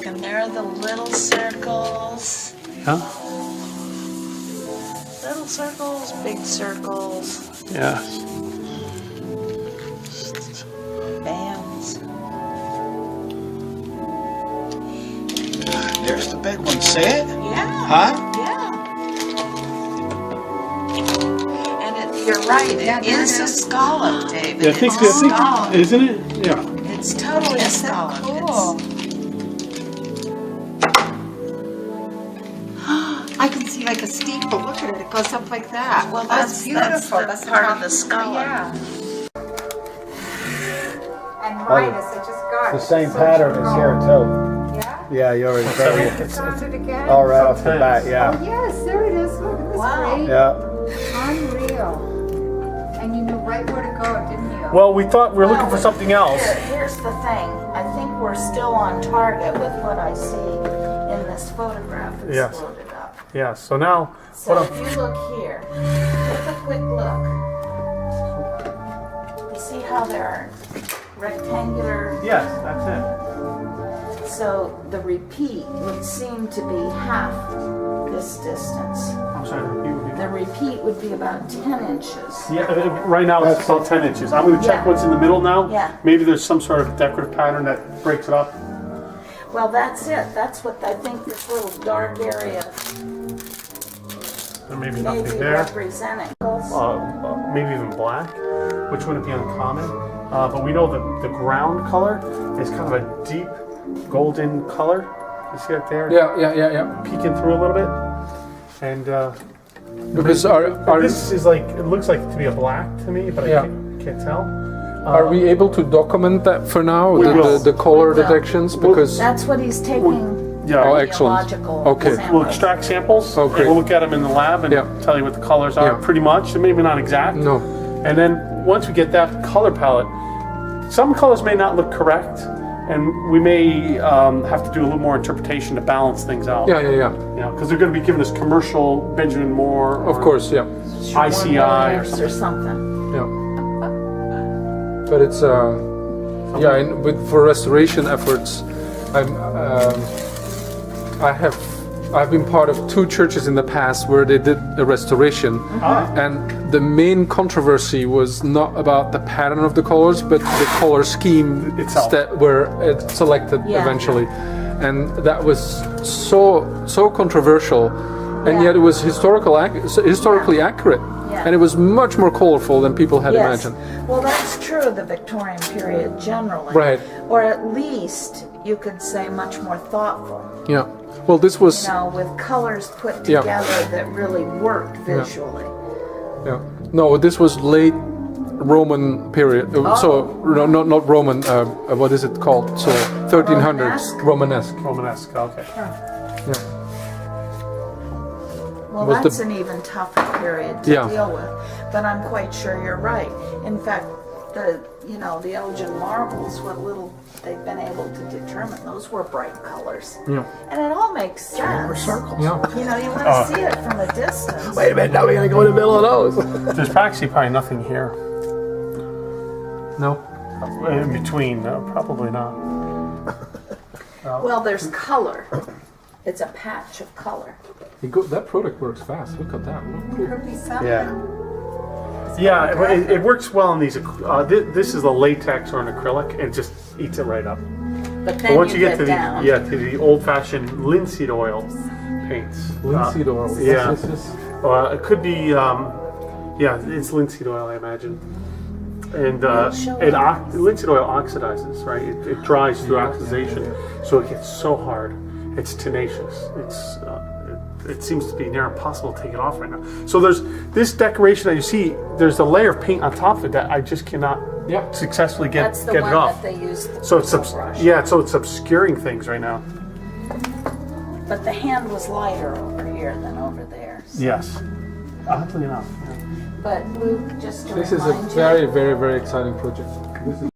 Look, and there are the little circles. Yeah. Little circles, big circles. Yeah. Bands. There's the big one. See it? Yeah. Huh? Yeah. And you're right. It is a scallop, David. Yeah, I think, It's a scallop. isn't it? Yeah. It's totally a scallop. Cool. I can see like a steeple. Look at it. It goes up like that. Well, that's beautiful. That's part of the scallop. Yeah. And Midas, I just got The it. same So pattern is here too. Yeah? Yeah, you already found it. You found it again? All right off the bat, Oh, yeah. yes, there it is. Look at this. Wow. Great. Yeah. Unreal. And you knew right where to go, didn't you? Well, we thought we were looking for something else. Here's the thing. I think we're still on target with what I see in this photograph that's Yes. loaded up. Yeah, so now, So what if you look here, take a quick look. You see how there are rectangular, yes, that's it. so the repeat would seem to be half this distance. I'm sorry, repeat. The repeat would be about 10 inches. Yeah, right now it's about 10 inches. I'm going to check Yeah. what's in the middle now. Yeah. Maybe there's some sort of decorative pattern that breaks it up. Well, that's it. That's what I think this little dark area There may be may nothing be there. representing. Maybe even black, which wouldn't be uncommon. But we know the ground color is kind of a deep golden color. You see it there? Yeah. Peeking through a little bit. And Because this is like, it looks like to be a black to me, but Yeah. I can't tell. are we able to document that for now? We will. The color We will. detections? Because That's what he's taking. Yeah. Oh, excellent. Geological Okay. samples. We'll extract samples, Okay. and we'll look at them in the lab and Yeah. tell you what the colors are, Yeah. pretty much, and maybe not exact. no. And then once we get that color palette, some colors may not look correct, and we may have to do a little more interpretation to balance things out. Yeah. You know, because they're going to be giving us commercial Benjamin Moore, or Of course, yeah. ICI or Williams something. or something. Yeah. But it's yeah, and for restoration efforts, I've been part of 2 churches in the past where they did a restoration, and the main controversy was not about the pattern of the colors, but the color scheme Itself. that were selected Yeah. eventually, and that was so controversial, and Yeah. yet it was historically accurate, Yeah. and it was much more colorful than people had Yes. imagined. Well, that's true of the Victorian period generally. Right. Or at least you could say much more thoughtful. Yeah. Well, this was You know, with colors put Yeah. together that really worked visually. yeah. No, this was late Roman period. So no, not Roman. What is it called? So 1300s Romanesque. Romanesque, okay. Yeah. Well, Was the- that's an even tougher period to Yeah. deal with. But I'm quite sure you're right. In fact, the Elgin marbles, what little they've been able to determine, those were bright colors. Yeah. And it all makes sense. Circles. Yeah. You know, you want to see it from a distance. Wait a minute. Now we're gonna go in the middle of those. There's actually probably nothing here. No. In between, no, probably not. Well, there's color. It's a patch of color. That product works fast. Look at that. Could be something. Yeah. Yeah, it works well on these. This is a latex or an acrylic, and it just eats it right up. But But then once you you get to down. the old-fashioned linseed oil paints. Linseed oil. Yeah. Yes, yes. It could be. Yeah, it's linseed oil, I imagine. And show linseed oil oxidizes, right? It dries through oxidation, so it gets so hard. It's tenacious. It seems to be near impossible to take it off right now. So there's this decoration that you see. There's a layer of paint on top of it that I just cannot successfully get That's the get one it off. that they used the So it's pencil brush. so it's obscuring things right now. But the hand was lighter over here than over there. So. Yes, oddly enough. But Luke, just to This is a remind you, very, very, very exciting project. This is